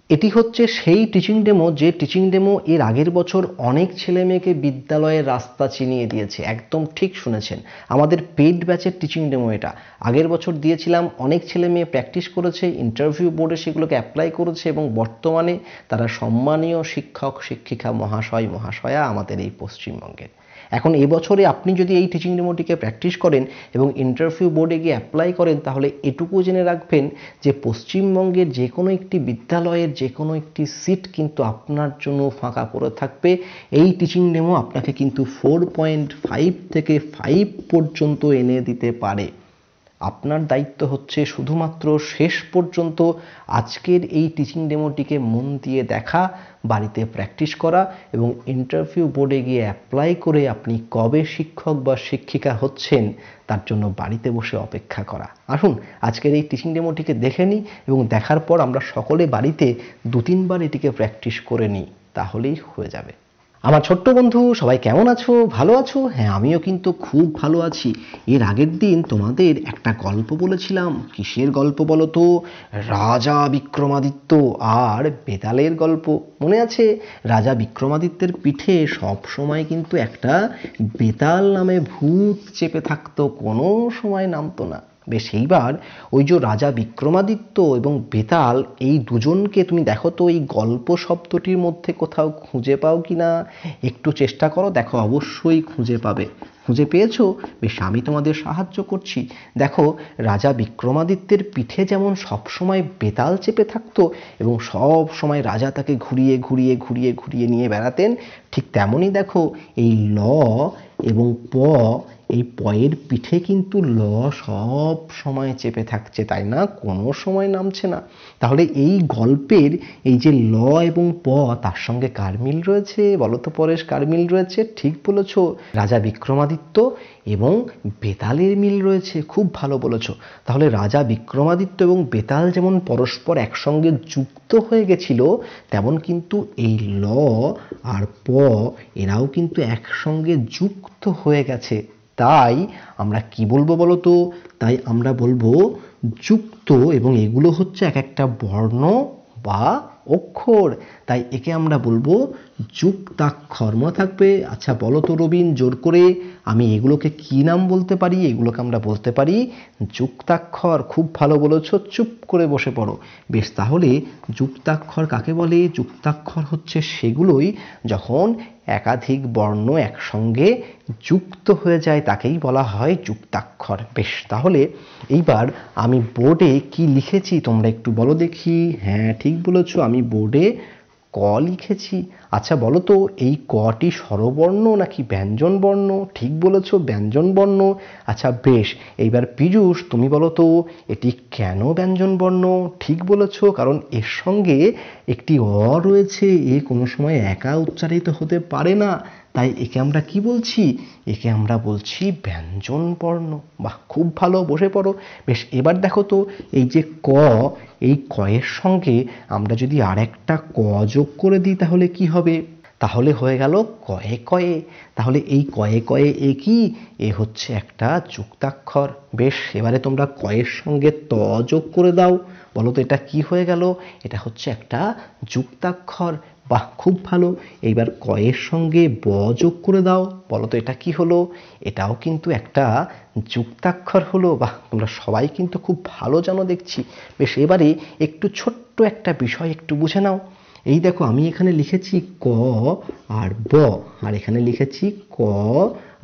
এটি হচ্ছে সেই টিচিং ডেমো, যে টিচিং ডেমো এর আগের বছর অনেক ছেলেমেয়েকে বিদ্যালয়ের রাস্তা চিনিয়ে দিয়েছে। একদম ঠিক শুনেছেন, আমাদের পেইড ব্যাচের টিচিং ডেমো এটা। আগের বছর দিয়েছিলাম, অনেক ছেলেমেয়ে প্র্যাকটিস করেছে, ইন্টারভিউ বোর্ডে সেগুলোকে অ্যাপ্লাই করেছে এবং বর্তমানে তারা সম্মানীয় শিক্ষক শিক্ষিকা মহাশয় মহাশয়া আমাদের এই পশ্চিমবঙ্গের। এখন এবছরে আপনি যদি এই টিচিং ডেমোটিকে প্র্যাকটিস করেন এবং ইন্টারভিউ বোর্ডে গিয়ে অ্যাপ্লাই করেন, তাহলে এটুকু জেনে রাখবেন যে পশ্চিমবঙ্গের যে কোনো একটি বিদ্যালয়ের যে কোনো একটি সিট কিন্তু আপনার জন্য ফাঁকা পড়ে থাকবে। এই টিচিং ডেমো আপনাকে কিন্তু 4.5 থেকে 5 পর্যন্ত এনে দিতে পারে। আপনার দায়িত্ব হচ্ছে শুধুমাত্র শেষ পর্যন্ত আজকের এই টিচিং ডেমোটিকে মন দিয়ে দেখা, বাড়িতে প্র্যাকটিস করা এবং ইন্টারভিউ বোর্ডে গিয়ে অ্যাপ্লাই করে আপনি কবে শিক্ষক বা শিক্ষিকা হচ্ছেন তার জন্য বাড়িতে বসে অপেক্ষা করা। আসুন আজকের এই টিচিং ডেমোটিকে দেখে নিই এবং দেখার পর আমরা সকলে বাড়িতে 2-3 বার এটিকে প্র্যাকটিস করে নিই, তাহলেই হয়ে যাবে। আমার ছোট্ট বন্ধু সবাই কেমন আছো? ভালো আছো? হ্যাঁ, আমিও কিন্তু খুব ভালো আছি। এর আগের দিন তোমাদের একটা গল্প বলেছিলাম। কিসের গল্প বলো তো? রাজা বিক্রমাদিত্য আর বেতালের গল্প। মনে আছে? রাজা বিক্রমাদিত্যের পিঠে সব সময় কিন্তু একটা বেতাল নামে ভূত চেপে থাকতো, কোনো সময় নামতো না। বেশ, এইবার ওই যে রাজা বিক্রমাদিত্য এবং বেতাল, এই দুজনকে তুমি দেখো তো এই গল্প শব্দটির মধ্যে কোথাও খুঁজে পাও কি না? একটু চেষ্টা করো, দেখো অবশ্যই খুঁজে পাবে। খুঁজে পেয়েছো? বেশ, আমি তোমাদের সাহায্য করছি। দেখো, রাজা বিক্রমাদিত্যের পিঠে যেমন সবসময় বেতাল চেপে থাকতো এবং সব সময় রাজা তাকে ঘুরিয়ে ঘুরিয়ে ঘুরিয়ে ঘুরিয়ে নিয়ে বেড়াতেন, ঠিক তেমনই দেখো এই ল এবং প, এই পয়ের পিঠে কিন্তু ল সব সময় চেপে থাকছে, তাই না? কোনো সময় নামছে না। তাহলে এই গল্পের এই যে ল এবং প, তার সঙ্গে কার মিল রয়েছে বলো তো পরেশ? কার মিল রয়েছে? ঠিক বলেছ, রাজা বিক্রমাদিত্য এবং বেতালের মিল রয়েছে। খুব ভালো বলেছ। তাহলে রাজা বিক্রমাদিত্য এবং বেতাল যেমন পরস্পর একসঙ্গে যুক্ত হয়ে গেছিল, তেমন কিন্তু এই ল আর প এরাও কিন্তু একসঙ্গে যুক্ত হয়ে গেছে। তাই আমরা কি বলবো বলো তো? তাই আমরা বলবো যুক্ত, এবং এগুলো হচ্ছে এক একটা বর্ণ বা অক্ষর, তাই একে আমরা বলবো যুক্তাক্ষর। মনে থাকবে? আচ্ছা বলো তো রবিন, জোর করে, আমি এগুলোকে কি নাম বলতে পারি? এগুলোকে আমরা বলতে পারি যুক্তাক্ষর। খুব ভালো বলেছ, চুপ করে বসে পড়ো। বেশ, তাহলে যুক্তাক্ষর কাকে বলে? যুক্তাক্ষর হচ্ছে সেগুলোই যখন একাধিক বর্ণ একসঙ্গে যুক্ত হয়ে যায়, তাকেই বলা হয় যুক্তাক্ষর। বেশ, তাহলে এইবার আমি বোর্ডে কি লিখেছি তোমরা একটু বলো দেখি। হ্যাঁ, ঠিক বলেছ, আমি বোর্ডে ক লিখেছি। আচ্ছা বলো তো, এই কটি স্বরবর্ণ নাকি ব্যঞ্জন বর্ণ? ঠিক বলেছ, ব্যঞ্জন বর্ণ। আচ্ছা বেশ, এইবার পীযূষ তুমি বলো তো, এটি কেন ব্যঞ্জন বর্ণ? ঠিক বলেছ, কারণ এর সঙ্গে একটি অ রয়েছে, এ কোনো সময় একা উচ্চারিত হতে পারে না, তাই একে আমরা কি বলছি? একে আমরা বলছি ব্যঞ্জন বর্ণ। বাহ, খুব ভালো, বসে পড়ো। বেশ, এবার দেখো তো, এই যে ক, এই কয়ের সঙ্গে আমরা যদি আর একটা ক যোগ করে দিই তাহলে কি হবে? তাহলে হয়ে গেল কয়ে কয়ে। তাহলে এই কয়ে কয়ে এ কি? এ হচ্ছে একটা যুক্তাক্ষর। বেশ, এবারে তোমরা কয়ের সঙ্গে ত যোগ করে দাও, বলো তো এটা কি হয়ে গেল? এটা হচ্ছে একটা যুক্তাক্ষর। বাহ, খুব ভালো। এইবার কয়ের সঙ্গে ব যোগ করে দাও, বলো তো এটা কি হলো? এটাও কিন্তু একটা যুক্তাক্ষর হলো। বাহ, তোমরা সবাই কিন্তু খুব ভালো জানো দেখছি। বেশ, এবারে একটু ছোট্ট একটা বিষয় একটু বুঝে নাও। এই দেখো, আমি এখানে লিখেছি ক আর ব, আর এখানে লিখেছি ক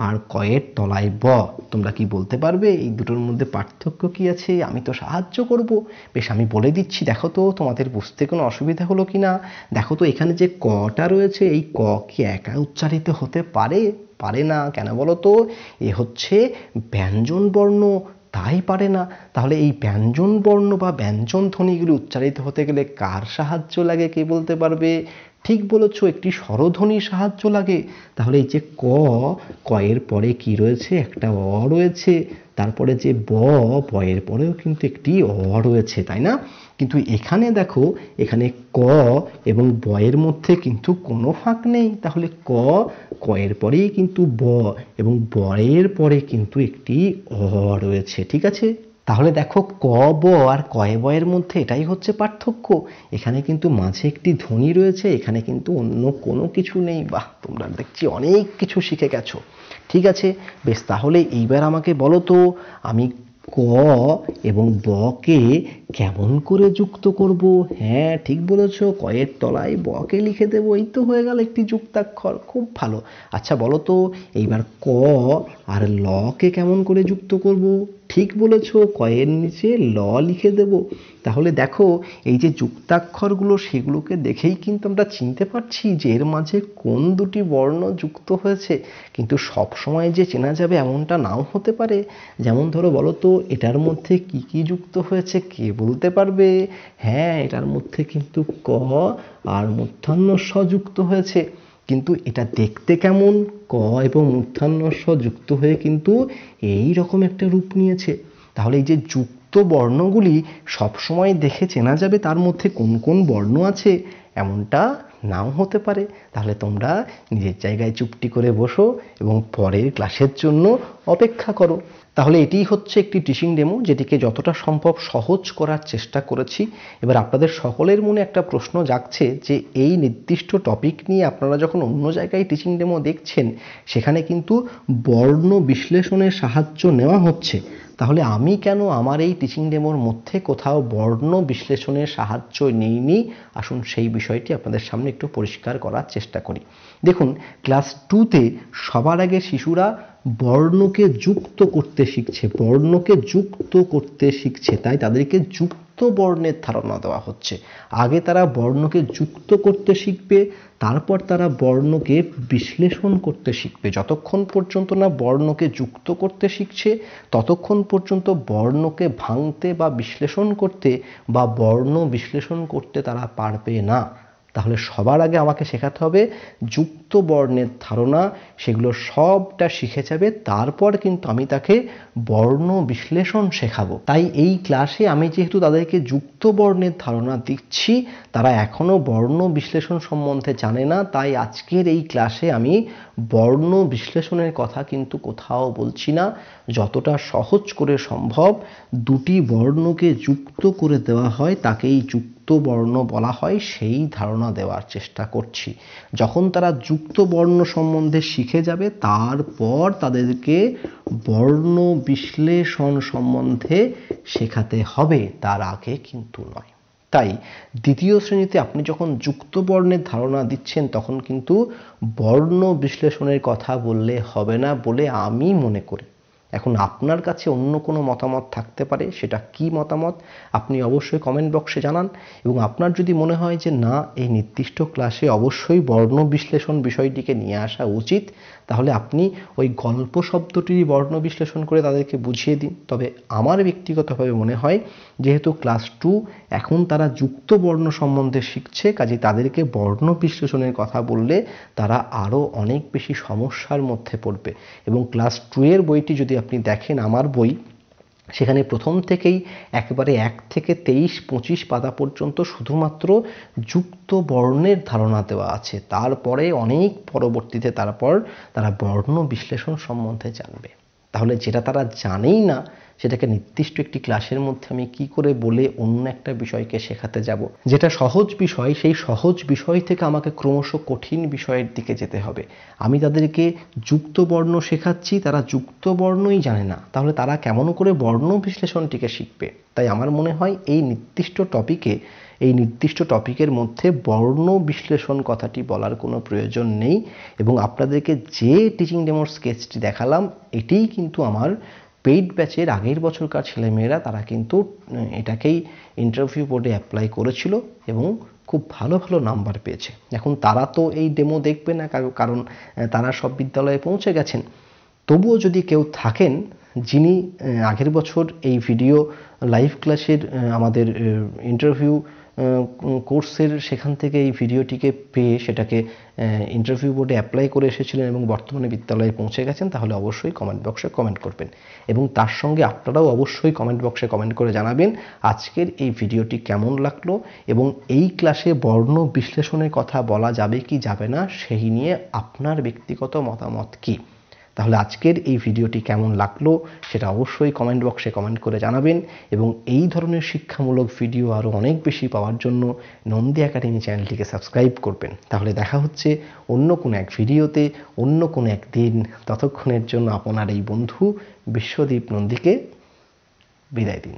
আর কয়ের তলায় ব। তোমরা কি বলতে পারবে এই দুটোর মধ্যে পার্থক্য কি আছে? আমি তো সাহায্য করব। বেশ, আমি বলে দিচ্ছি, দেখো তো তোমাদের বুঝতে কোনো অসুবিধা হলো কি না। দেখো তো, এখানে যে কটা রয়েছে, এই ক কি একা উচ্চারিত হতে পারে? পারে না। কেন বলো তো? এ হচ্ছে ব্যঞ্জন বর্ণ, তাই পারে না। তাহলে এই ব্যঞ্জন বর্ণ বা ব্যঞ্জন ধ্বনিগুলি উচ্চারিত হতে গেলে কার সাহায্য লাগে? কে বলতে পারবে? ঠিক বলেছ, একটি স্বরধ্বনির সাহায্য লাগে। তাহলে এই যে ক, কয়ের পরে কি রয়েছে? একটা অ রয়েছে। তারপরে যে ব, বয়ের পরেও কিন্তু একটি অ রয়েছে, তাই না? কিন্তু এখানে দেখো, এখানে ক এবং বয়ের মধ্যে কিন্তু কোনো ফাঁক নেই। তাহলে ক, কয়ের পরেই কিন্তু ব এবং বয়ের পরে কিন্তু একটি অ রয়েছে। ঠিক আছে? তাহলে দেখো ক ব আর কয় বয়ের মধ্যে এটাই হচ্ছে পার্থক্য। এখানে কিন্তু মাঝে একটি ধ্বনি রয়েছে, এখানে কিন্তু অন্য কোনো কিছু নেই। বাহ, তোমরা দেখছি অনেক কিছু শিখে গেছো। ঠিক আছে, বেশ, তাহলে এইবার আমাকে বলো তো আমি ক এবং বকে কেমন করে যুক্ত করব? হ্যাঁ, ঠিক বলেছো, কয়ের তলায় বকে লিখে দেবো, এই তো হয়ে গেল একটি যুক্তাক্ষর। খুব ভালো। আচ্ছা বলো তো এইবার ক আর লকে কেমন করে যুক্ত করব? ঠিক বলেছো, কয়ের নিচে ল লিখে দেব। তাহলে দেখো এই যে যুক্তাক্ষরগুলো, সেগুলোকে দেখেই কিন্তু আমরা চিনতে পারছি যে এর মাঝে কোন দুটি বর্ণ যুক্ত হয়েছে। কিন্তু সব সময় যে চেনা যাবে এমনটা নাও হতে পারে। যেমন ধরো বলো তো এটার মধ্যে কি কি যুক্ত হয়েছে, কে বলতে পারবে? হ্যাঁ, এটার মধ্যে কিন্তু ক আর মূর্ধন্য ষ যুক্ত হয়েছে। কিন্তু এটা দেখতে কেমন? ক এবং মূর্ধন্য ষ যুক্ত হয়ে কিন্তু এই রকম একটা রূপ নিয়েছে। তাহলে এই যে যুক্ত বর্ণগুলি সবসময় দেখে চেনা যাবে তার মধ্যে কোন কোন বর্ণ আছে, এমনটা নাও হতে পারে। তাহলে তোমরা নিজের জায়গায় চুপটি করে বসো এবং পরের ক্লাসের জন্য অপেক্ষা করো। তাহলে এটিই হচ্ছে একটি টিচিং ডেমো, যেটিকে যতটা সম্ভব সহজ করার চেষ্টা করেছি। এবার আপনাদের সকলের মনে একটা প্রশ্ন জাগছে যে এই নির্দিষ্ট টপিক নিয়ে আপনারা যখন অন্য জায়গায় টিচিং ডেমো দেখছেন, সেখানে কিন্তু বর্ণ বিশ্লেষণের সাহায্য নেওয়া হচ্ছে, তাহলে আমি কেন আমার এই টিচিং ডেমোর মধ্যে কোথাও বর্ণ বিশ্লেষণের সাহায্য নেইনি? আসুন সেই বিষয়টি আপনাদের সামনে একটু পরিষ্কার করার চেষ্টা করি। দেখুন, ক্লাস 2তে সবার আগে শিশুরা বর্ণকে যুক্ত করতে শিখছে, বর্ণকে যুক্ত করতে শিখছে, তাই তাদেরকে যুক্ত বর্ণের ধারণা দেওয়া হচ্ছে। আগে তারা বর্ণকে যুক্ত করতে শিখবে, তারপর তারা বর্ণকে বিশ্লেষণ করতে শিখবে। যতক্ষণ পর্যন্ত না বর্ণকে যুক্ত করতে শিখছে, ততক্ষণ পর্যন্ত বর্ণকে ভাঙতে বা বিশ্লেষণ করতে বা বর্ণ বিশ্লেষণ করতে তারা পারবে না। তাহলে সবার আগে আমাকে শেখাতে হবে যুক্ত বর্ণের ধারণা, সেগুলো সবটা শিখে যাবে, তারপর কিন্তু আমি তাকে বর্ণ বিশ্লেষণ শেখাবো। তাই এই ক্লাসে আমি যেহেতু তাদেরকে যুক্ত বর্ণের ধারণা দিচ্ছি, তারা এখনো বর্ণ বিশ্লেষণ সম্বন্ধে জানে না, তাই আজকের এই ক্লাসে আমি বর্ণ বিশ্লেষণের কথা কিন্তু কোথাও বলছি না। যতটা সহজ করে সম্ভব দুটি বর্ণকে যুক্ত করে দেওয়া হয় তাকেই যুক্ত বর্ণ বলা হয়, সেই ধারণা দেওয়ার চেষ্টা করছি। যখন তারা যুক্ত বর্ণ সম্বন্ধে শিখে যাবে, তারপর তাদেরকে বর্ণ বিশ্লেষণ সম্বন্ধে শেখাতে হবে, তার আগে কিন্তু নয়। তাই দ্বিতীয় শ্রেণীতে আপনি যখন যুক্ত বর্ণের ধারণা দিচ্ছেন, তখন কিন্তু বর্ণ বিশ্লেষণের কথা বললে হবে না বলে আমি মনে করি। এখন আপনার কাছে অন্য কোনো মতামত থাকতে পারে, সেটা কি মতামত আপনি অবশ্যই কমেন্ট বক্সে জানান। এবং আপনার যদি মনে হয় যে না, এই নির্দিষ্ট ক্লাসে অবশ্যই বর্ণ বিশ্লেষণ বিষয়টিকে নিয়ে আসা উচিত, তাহলে আপনি ওই গল্প শব্দটিরই বর্ণ বিশ্লেষণ করে তাদেরকে বুঝিয়ে দিন। তবে আমার ব্যক্তিগতভাবে মনে হয় যেহেতু ক্লাস 2 এখন তারা যুক্ত বর্ণ সম্বন্ধে শিখছে, কাজে তাদেরকে বর্ণ বিশ্লেষণের কথা বললে তারা আরও অনেক বেশি সমস্যার মধ্যে পড়বে। এবং ক্লাস 2 এর বইটি যদি আপনি দেখেন, আমার বই, সেখানে প্রথম থেকেই একেবারে 1 থেকে 23-25 পাতা পর্যন্ত শুধুমাত্র যুক্ত বর্ণের ধারণা দেওয়া আছে। তারপরে অনেক পরবর্তীতে তারপর তারা বর্ণ বিশ্লেষণ সম্বন্ধে জানবে। তাহলে যেটা তারা জানেই না, সেটাকে নির্দিষ্ট একটি ক্লাসের মধ্যে আমি কি করে বলে অন্য একটা বিষয়কে শেখাতে যাব? যেটা সহজ বিষয়, সেই সহজ বিষয় থেকে আমাকে ক্রমশ কঠিন বিষয়ের দিকে যেতে হবে। আমি তাদেরকে যুক্ত বর্ণ শেখাচ্ছি, তারা যুক্ত বর্ণই জানে না, তাহলে তারা কেমন করে বর্ণ বিশ্লেষণটিকে শিখবে? তাই আমার মনে হয় এই নির্দিষ্ট টপিকের মধ্যে বর্ণ বিশ্লেষণ কথাটি বলার কোনো প্রয়োজন নেই। এবং আপনাদেরকে যে টিচিং ডেমোর স্কেচটি দেখালাম, এটিই কিন্তু আমার পেইড ব্যাচের আগের বছরকার ছেলেমেয়েরা, তারা কিন্তু এটাকেই ইন্টারভিউ বোর্ডে অ্যাপ্লাই করেছিল এবং খুব ভালো ভালো নাম্বার পেয়েছে। এখন তারা তো এই ডেমো দেখবে না, কারণ তারা সব বিদ্যালয়ে পৌঁছে গেছেন। তবুও যদি কেউ থাকেন যিনি আগের বছর এই ভিডিও লাইভ ক্লাসের আমাদের ইন্টারভিউ কোর্সের সেখান থেকে এই ভিডিওটিকে পেয়ে সেটাকে ইন্টারভিউ বোর্ডে অ্যাপ্লাই করে এসেছিলেন এবং বর্তমানে বিদ্যালয়ে পৌঁছে গেছেন, তাহলে অবশ্যই কমেন্ট বক্সে কমেন্ট করবেন। এবং তার সঙ্গে আপনারাও অবশ্যই কমেন্ট বক্সে কমেন্ট করে জানাবেন আজকের এই ভিডিওটি কেমন লাগলো এবং এই ক্লাসে বর্ণ বিশ্লেষণের কথা বলা যাবে কি যাবে না, সেই নিয়ে আপনার ব্যক্তিগত মতামত কী। তাহলে আজকের এই ভিডিওটি কেমন লাগলো সেটা অবশ্যই কমেন্ট বক্সে কমেন্ট করে জানাবেন, এবং এই ধরনের শিক্ষামূলক ভিডিও আরও অনেক বেশি পাওয়ার জন্য নন্দী একাডেমি চ্যানেলটিকে সাবস্ক্রাইব করবেন। তাহলে দেখা হচ্ছে অন্য কোনো এক ভিডিওতে, অন্য কোনো এক দিন। ততক্ষণের জন্য আপনার এই বন্ধু বিশ্বদীপ নন্দীকে বিদায় দিন।